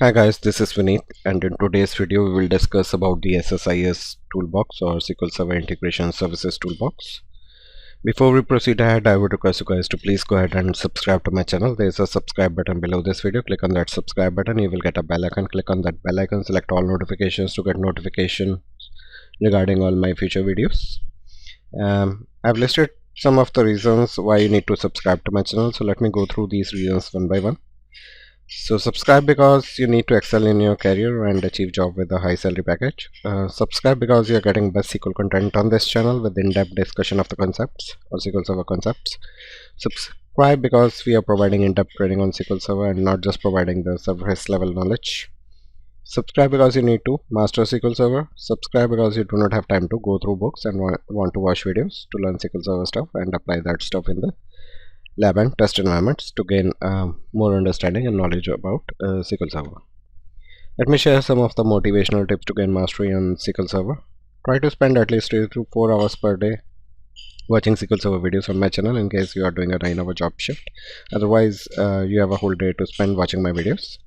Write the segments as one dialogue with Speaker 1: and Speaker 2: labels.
Speaker 1: Hi guys, this is Vineet, and in today's video we will discuss about the SSIS Toolbox or SQL Server Integration Services Toolbox. Before we proceed ahead, I would request you guys to please go ahead and subscribe to my channel. There is a subscribe button below this video. Click on that subscribe button. You will get a bell icon. Click on that bell icon. Select all notifications to get notification regarding all my future videos. I've listed some of the reasons why you need to subscribe to my channel. So let me go through these reasons one by one. So subscribe because you need to excel in your career and achieve job with a high salary package. Subscribe because you're getting best SQL content on this channel with in-depth discussion of the concepts or SQL Server concepts. Subscribe because we are providing in-depth training on SQL Server and not just providing the surface level knowledge. Subscribe because you need to master SQL Server. Subscribe because you do not have time to go through books and want to watch videos to learn SQL Server stuff and apply that stuff in the lab and test environments to gain more understanding and knowledge about SQL Server. Let me share some of the motivational tips to gain mastery on SQL Server. Try to spend at least 3 to 4 hours per day watching SQL Server videos on my channel in case you are doing a 9-hour job shift. Otherwise, you have a whole day to spend watching my videos.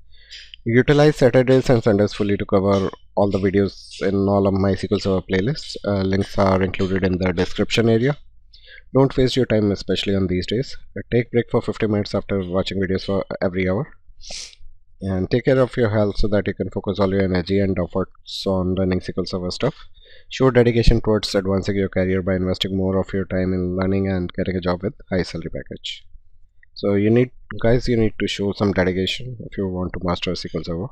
Speaker 1: Utilize Saturdays and Sundays fully to cover all the videos in all of my SQL Server playlists. Links are included in the description area. Don't waste your time, especially on these days. Take break for 50 minutes after watching videos for every hour. And take care of your health so that you can focus all your energy and efforts on learning SQL Server stuff. Show dedication towards advancing your career by investing more of your time in learning and getting a job with high salary package. So you need to show some dedication if you want to master SQL Server.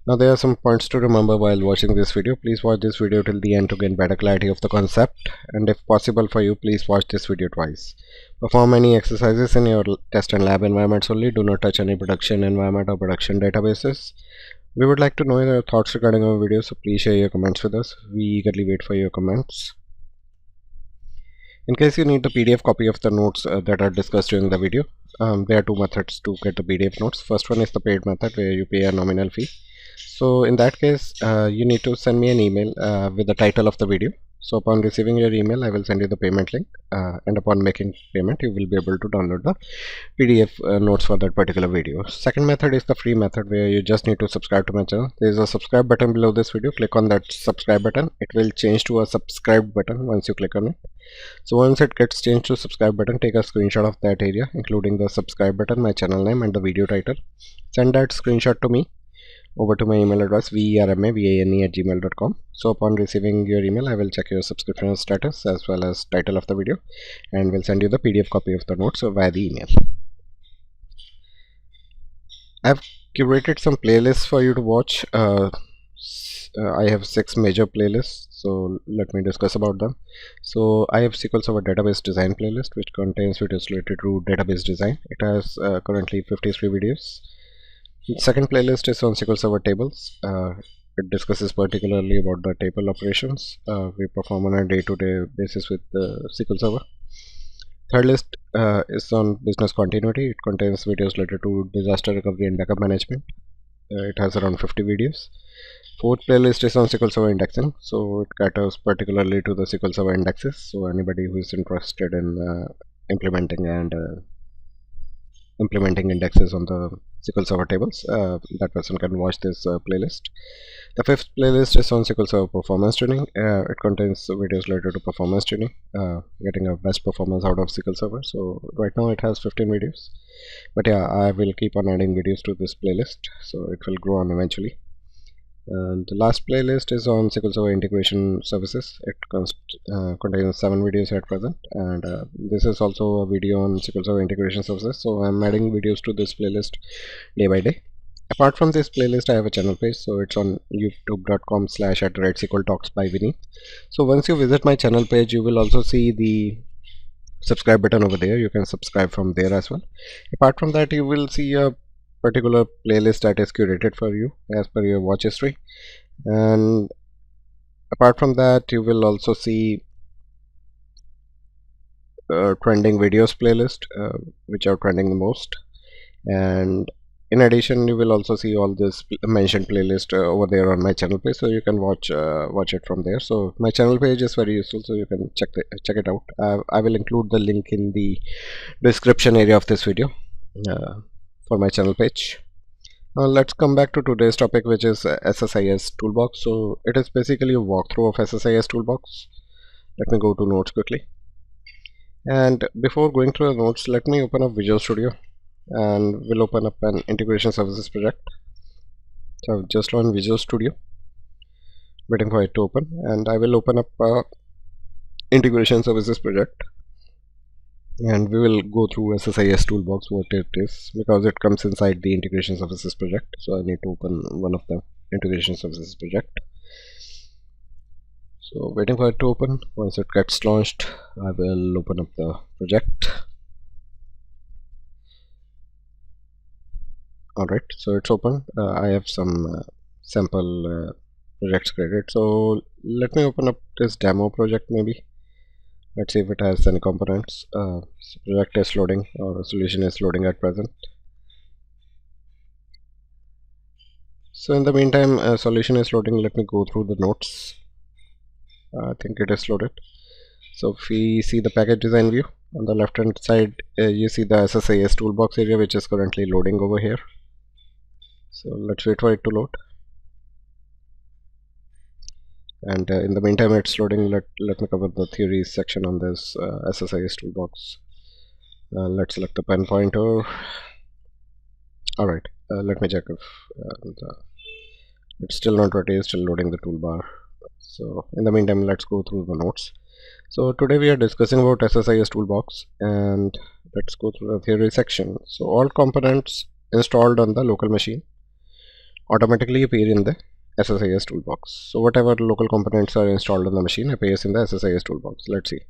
Speaker 1: Now there are some points to remember while watching this video. Please watch this video till the end to gain better clarity of the concept, and if possible for you, please watch this video twice. Perform any exercises in your test and lab environments only. Do not touch any production environment or production databases. We would like to know your thoughts regarding our video, so please share your comments with us. We eagerly wait for your comments. In case you need the PDF copy of the notes that are discussed during the video, there are two methods to get the PDF notes. First one is the paid method where you pay a nominal fee. So in that case, you need to send me an email with the title of the video. So upon receiving your email, I will send you the payment link, and upon making payment, you will be able to download the PDF notes for that particular video. Second method is the free method where you just need to subscribe to my channel. There is a subscribe button below this video. Click on that subscribe button. It will change to a subscribe button once you click on it. So once it gets changed to subscribe button, take a screenshot of that area, including the subscribe button, my channel name, and the video title. Send that screenshot to me over to my email address vermavane@gmail.com. So upon receiving your email, I will check your subscription status as well as title of the video, and will send you the PDF copy of the notes via the email. I've curated some playlists for you to watch. I have 6 major playlists, so let me discuss about them. So I have SQL Server Database Design playlist, which contains videos related to database design. It has currently 53 videos. The second playlist is on SQL Server Tables. It discusses particularly about the table operations we perform on a day-to-day basis with SQL Server. Third list is on business continuity. It contains videos related to disaster recovery and backup management. It has around 50 videos. Fourth playlist is on SQL Server indexing. So it caters particularly to the SQL Server indexes. So anybody who is interested in implementing indexes on the SQL Server tables, that person can watch this playlist. The fifth playlist is on SQL Server performance tuning. It contains videos related to performance tuning, getting a best performance out of SQL Server. So right now it has 15 videos, but yeah, I will keep on adding videos to this playlist, so it will grow on eventually. And the last playlist is on SQL Server Integration Services. It contains 7 videos at present, and this is also a video on SQL Server Integration Services. So I'm adding videos to this playlist day by day. Apart from this playlist, I have a channel page, so it's on youtube.com/@SQL by Vineet. So once you visit my channel page, you will also see the subscribe button over there. You can subscribe from there as well. Apart from that, you will see a particular playlist that is curated for you as per your watch history, and apart from that, you will also see trending videos playlist, which are trending the most, and in addition, you will also see all this mentioned playlist over there on my channel page, so you can watch it from there. So my channel page is very useful, so you can check it out. I will include the link in the description area of this video for my channel page. Let's come back to today's topic, which is SSIS Toolbox. So it is basically a walkthrough of SSIS Toolbox. Let me go to notes quickly. And before going through the notes, let me open up Visual Studio and we'll open up an integration services project. So I've just launched Visual Studio, waiting for it to open, and I will open up integration services project, and we will go through SSIS Toolbox, what it is, because it comes inside the integration services project. So I need to open one of the integration services project. So waiting for it to open. Once it gets launched, I will open up the project. Alright, so it's open. I have some sample projects created. So let me open up this demo project maybe. Let's see if it has any components. So project is loading, or solution is loading at present. So in the meantime, solution is loading. Let me go through the notes. I think it is loaded. So if we see the package design view, on the left hand side you see the SSIS Toolbox area, which is currently loading over here. So let's wait for it to load. And in the meantime it's loading, let me cover the theory section on this SSIS Toolbox. Let's select the pen pointer. Alright, let me check if it's still not ready, it's still loading the toolbar. So in the meantime, let's go through the notes. So today we are discussing about SSIS Toolbox, and let's go through the theory section. So all components installed on the local machine automatically appear in the SSIS Toolbox. So whatever local components are installed on the machine appears in the SSIS Toolbox. Let's see.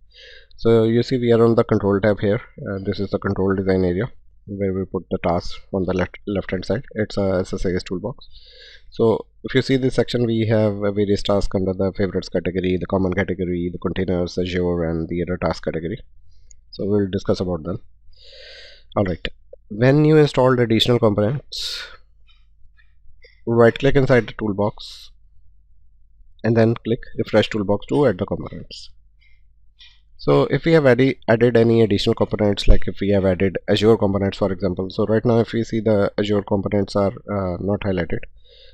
Speaker 1: So you see we are on the control tab here. This is the control design area where we put the tasks on the left hand side. It's a SSIS Toolbox. So if you see this section, we have various tasks under the favorites category, the common category, the containers, Azure, and the other task category. So we'll discuss about them. Alright, when you install additional components, right click inside the toolbox and then click refresh toolbox to add the components. So if we have added any additional components, like if we have added Azure components for example, so right now if we see the Azure components are not highlighted.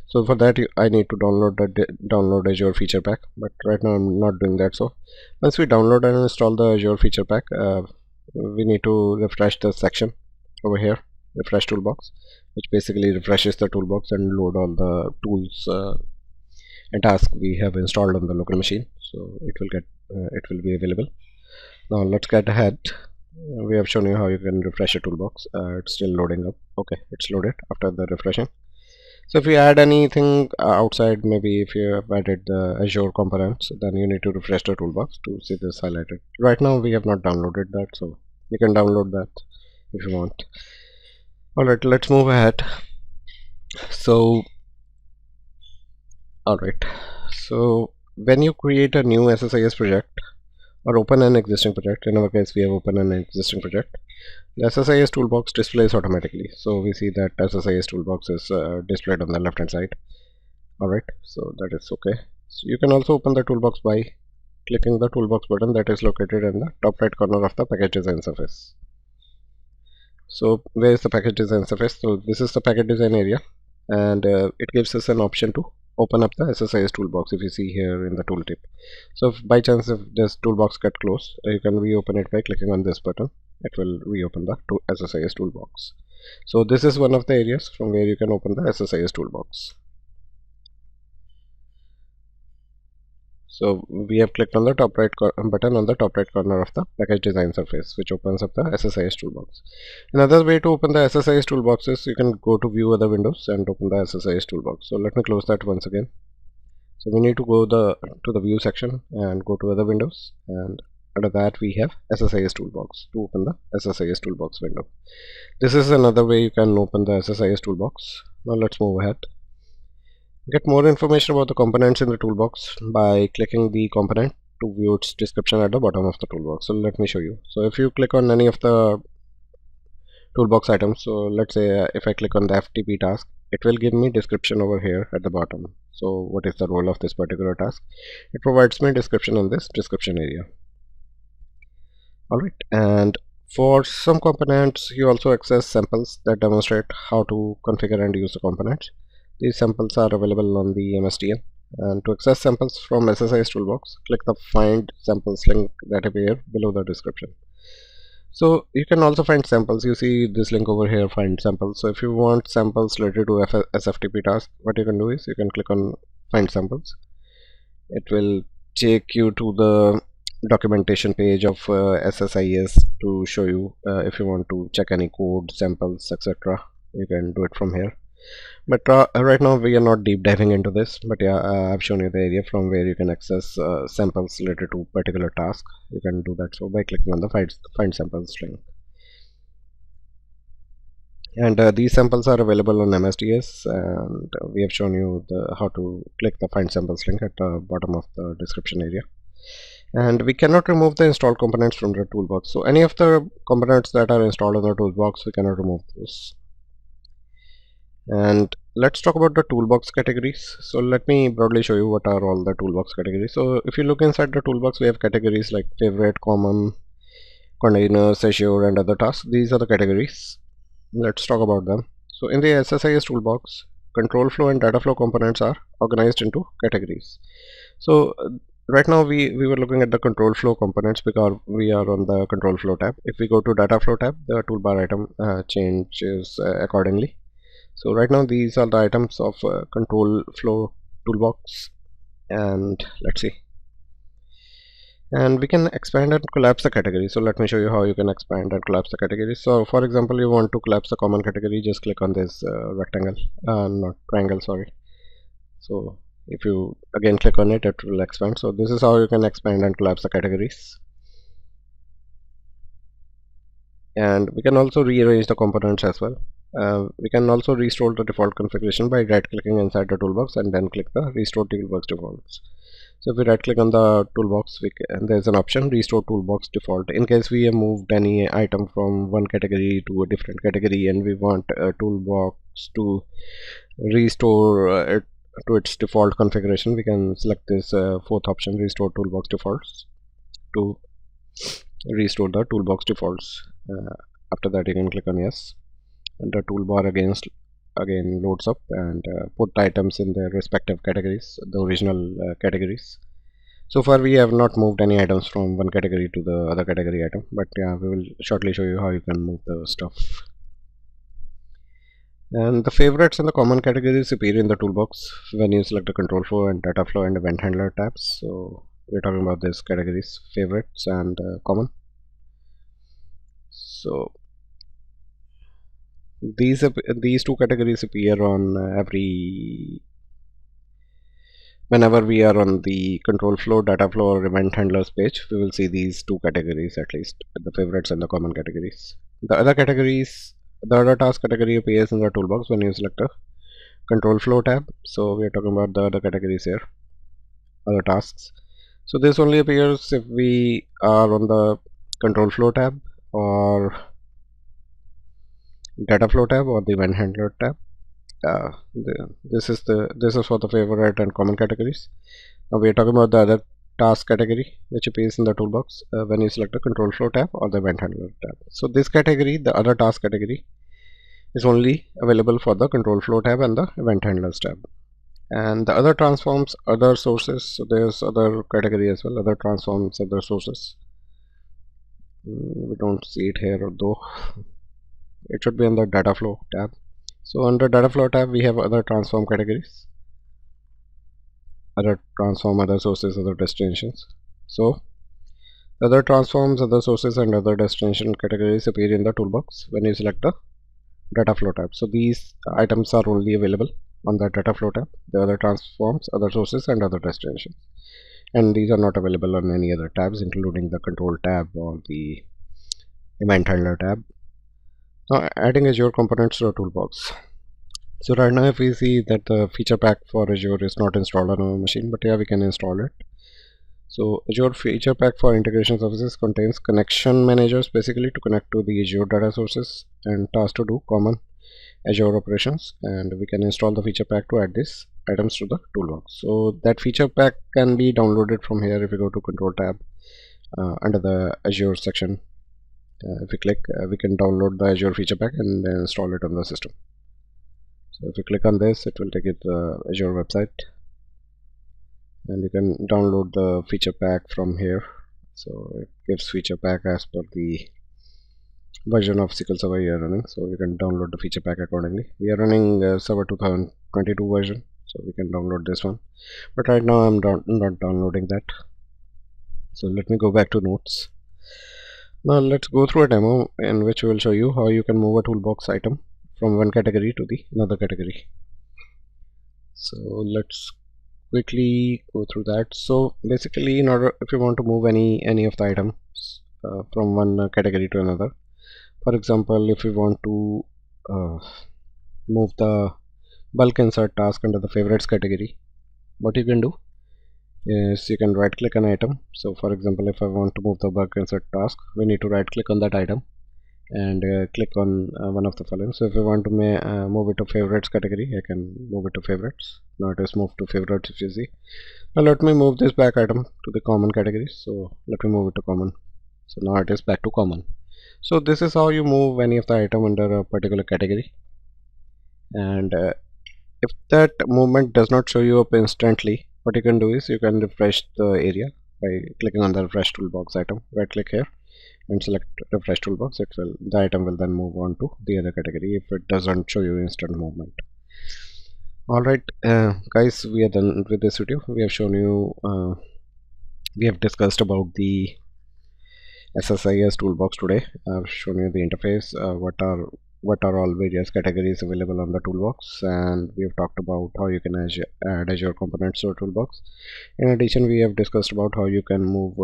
Speaker 1: So for that I need to download Azure feature pack, but right now I'm not doing that. So once we download and install the Azure feature pack, we need to refresh the section over here, refresh toolbox, which basically refreshes the toolbox and load all the tools and tasks we have installed on the local machine. So it will be available. Now let's get ahead. We have shown you how you can refresh a toolbox. It's still loading up. Okay, it's loaded after the refreshing. So if you add anything outside, maybe if you have added the Azure components, then you need to refresh the toolbox to see this highlighted. Right now we have not downloaded that, so you can download that if you want. Alright, let's move ahead. So alright, so when you create a new SSIS project or open an existing project, in our case we have opened an existing project, the SSIS Toolbox displays automatically. So we see that SSIS Toolbox is displayed on the left hand side. Alright, so that is okay. So you can also open the toolbox by clicking the toolbox button that is located in the top right corner of the package design surface. So where is the package design surface? So this is the package design area, and it gives us an option to open up the SSIS Toolbox if you see here in the tooltip. So if by chance if this toolbox get closed, you can reopen it by clicking on this button. It will reopen the SSIS Toolbox. So this is one of the areas from where you can open the SSIS Toolbox. So we have clicked on the top right button on the top right corner of the package design surface, which opens up the SSIS Toolbox. Another way to open the SSIS Toolbox is you can go to view other windows and open the SSIS Toolbox. So let me close that once again. So we need to go to the view section and go to other windows, and under that we have SSIS Toolbox to open the SSIS Toolbox window. This is another way you can open the SSIS Toolbox. Now let's move ahead. Get more information about the components in the toolbox by clicking the component to view its description at the bottom of the toolbox. So let me show you. So if you click on any of the toolbox items, so let's say if I click on the FTP task, it will give me description over here at the bottom. So what is the role of this particular task? It provides me description in this description area. Alright, and For some components, you also access samples that demonstrate how to configure and use the components. These samples are available on the MSDN. And to access samples from SSIS Toolbox, click the Find Samples link that appear below the description. So you can also find samples. You see this link over here, Find Samples. So if you want samples related to SFTP task, what you can do is you can click on Find Samples. It will take you to the documentation page of SSIS to show you if you want to check any code, samples, etc. You can do it from here. But right now we are not deep diving into this, but yeah, I've shown you the area from where you can access samples related to particular task. You can do that so by clicking on the find samples link. And these samples are available on MSDS, and we have shown you how to click the find samples link at the bottom of the description area. And we cannot remove the installed components from the toolbox. So any of the components that are installed in the toolbox, we cannot remove those. And let's talk about the toolbox categories. So let me broadly show you what are all the toolbox categories. So if you look inside the toolbox, we have categories like favorite, common, containers, Azure, and other tasks. These are the categories. Let's talk about them. So in the SSIS toolbox, control flow and data flow components are organized into categories. So right now we were looking at the control flow components because we are on the control flow tab. If we go to data flow tab, the toolbar item changes accordingly. So right now these are the items of control flow toolbox, and let's see. And we can expand and collapse the category. So let me show you how you can expand and collapse the category. So for example, you want to collapse the common category, just click on this rectangle, not triangle, sorry. So if you again click on it, it will expand. So this is how you can expand and collapse the categories. And we can also rearrange the components as well. We can also restore the default configuration by right clicking inside the toolbox and then click the restore toolbox defaults. So if we right click on the toolbox, there's an option restore toolbox default. In case we have moved any item from one category to a different category and we want a toolbox to restore it to its default configuration, we can select this fourth option, restore toolbox defaults, to restore the toolbox defaults. After that you can click on yes, and the toolbar again loads up and put items in their respective categories, the original categories. So far we have not moved any items from one category to the other category item, but yeah, we will shortly show you how you can move the stuff. And the favorites and the common categories appear in the toolbox when you select the control flow and data flow and event handler tabs. So we're talking about these categories, favorites and common. So these two categories appear on whenever we are on the control flow, data flow, or event handlers page. We will see these two categories at least, the favorites and the common categories. The other task category appears in the toolbox when you select the control flow tab. So we are talking about the other categories here, other tasks. So this only appears if we are on the control flow tab or data flow tab or the event handler tab. This is for the favorite and common categories. Now we are talking about the other task category which appears in the toolbox when you select the control flow tab or the event handler tab. So this category, the other task category, is only available for the control flow tab and the event handlers tab. And the other transforms, other sources, so there's other category as well, other transforms, other sources. We don't see it here though. It should be in the data flow tab. So under data flow tab we have other transform categories, other transform, other sources, other destinations. So other transforms, other sources and other destination categories appear in the toolbox when you select the data flow tab. So these items are only available on the data flow tab, the other transforms, other sources and other destinations, and these are not available on any other tabs including the control tab or the event handler tab. Now adding Azure components to the toolbox. So right now if we see that the feature pack for Azure is not installed on our machine, but yeah, we can install it. So Azure feature pack for integration services contains connection managers basically to connect to the Azure data sources and tasks to do common Azure operations, and we can install the feature pack to add these items to the toolbox. So that feature pack can be downloaded from here. If you go to control tab under the Azure section, if we click, we can download the Azure feature pack and install it on the system. So if you click on this, it will take you to the Azure website, and you can download the feature pack from here. So it gives feature pack as per the version of SQL Server you are running, so you can download the feature pack accordingly. We are running Server 2022 version, so we can download this one, but right now I'm not downloading that. So let me go back to notes. Now let's go through a demo in which we will show you how you can move a toolbox item from one category to the another category. So let's quickly go through that. So basically, in order, if you want to move any of the items from one category to another, for example, if you want to uh, move the bulk insert task under the favorites category, what you can do is you can right click an item. So for example, if I want to move the bulk insert task, we need to right click on that item and click on one of the following. So if I want to move it to favorites category, I can move it to favorites. Now it is moved to favorites, if you see. Now let me move this back item to the common category. So let me move it to common. So now it is back to common. So this is how you move any of the item under a particular category. And if that movement does not show you up instantly, what you can do is you can refresh the area by clicking on the refresh toolbox item. Right click here and select refresh toolbox. The item will then move on to the other category if it doesn't show you instant movement. Alright, guys, we are done with this video. We have shown you we have discussed about the SSIS Toolbox today. I've shown you the interface, what are all various categories available on the toolbox, and we have talked about how you can add Azure components to a toolbox. In addition, we have discussed about how you can move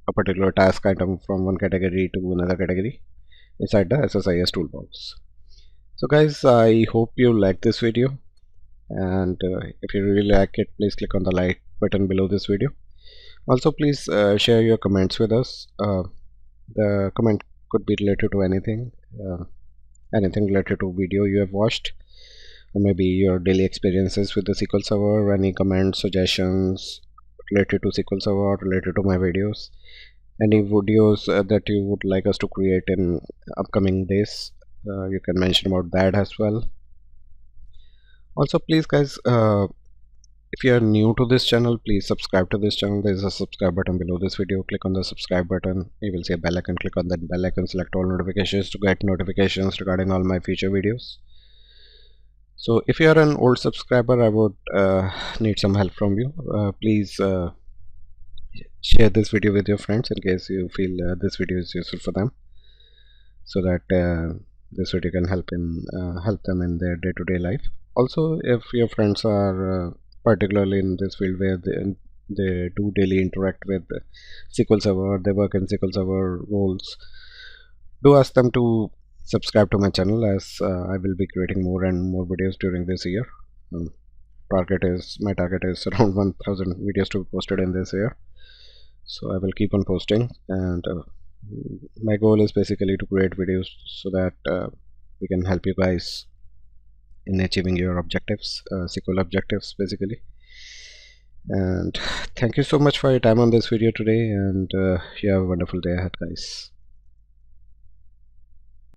Speaker 1: a particular task item from one category to another category inside the SSIS Toolbox. So guys, I hope you like this video, and if you really like it, please click on the like button below this video. Also, please share your comments with us. The comment could be related to anything, anything related to video you have watched, or maybe your daily experiences with the SQL Server, any comments, suggestions related to SQL Server, related to my videos, any videos that you would like us to create in upcoming days. You can mention about that as well. Also, please guys, if you are new to this channel, please subscribe to this channel. There is a subscribe button below this video. Click on the subscribe button. You will see a bell icon. Click on that bell icon, select all notifications to get notifications regarding all my future videos. So if you are an old subscriber, I would need some help from you. Please share this video with your friends in case you feel this video is useful for them, so that this video can help them in their day-to-day life. Also, if your friends are particularly in this field where they do daily interact with SQL Server, they work in SQL Server roles, do ask them to subscribe to my channel, as I will be creating more and more videos during this year. My target is around 1000 videos to be posted in this year, so I will keep on posting, and my goal is basically to create videos so that we can help you guys in achieving your objectives, SQL objectives basically. And thank you so much for your time on this video today, and you have a wonderful day ahead, guys.